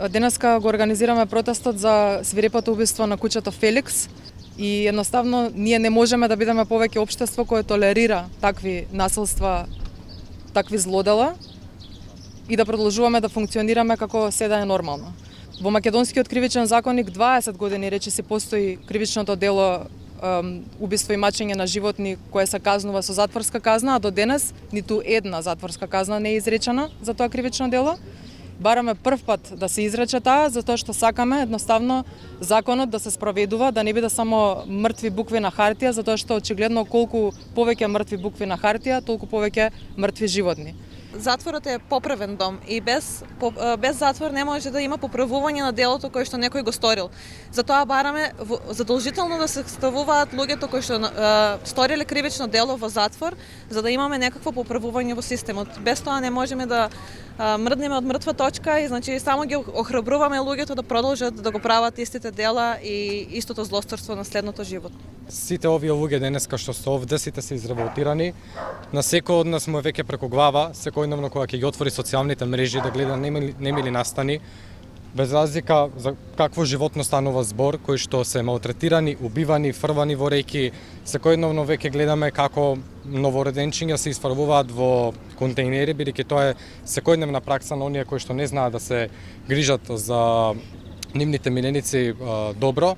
Денеска го организираме протестот за свирепото убиство на кучето Феликс и едноставно ние не можеме да бидеме повеќе општество кое толерира такви насилства, такви злодела и да продолжуваме да функционираме како се да е нормално. Во македонскиот кривичен законник 20 години речиси постои кривичното дело убиство и мачење на животни кое се казнува со затворска казна, а до денес ниту една затворска казна не е изречена за тоа кривично дело. Бараме прв пат да се изрече таа, затоа што сакаме едноставно законот да се спроведува, да не биде само мртви букви на хартија, затоа што очигледно колку повеќе мртви букви на хартија, толку повеќе мртви животни. Затворот е поправен дом и без затвор не може да има поправување на делото кое што некој го сторил. Затоа бараме задолжително да се ставуваат луѓето кои што сториле кривично дело во затвор, за да имаме некакво поправување во системот. Без тоа не можеме да мрднеме од мртва точка и значи само ги охрабруваме луѓето да продолжат да го прават истите дела и истото злосторство на следното живот. Сите овие луѓе денеска што се овде, сите се изреволтирани. На секој од нас му е веќе преку глава, секојдневно кога ќе ги отвори социјалните мрежи да гледа немили настани, без разлика за какво животно станува збор, кои што се малтретирани, убивани, фрвани во реки, секојдневно веќе гледаме како новороденчиња се изфрвуваат во контейнери, бидејќи тоа е секојдневна пракса на оние кои што не знаат да се грижат за нивните миленици добро.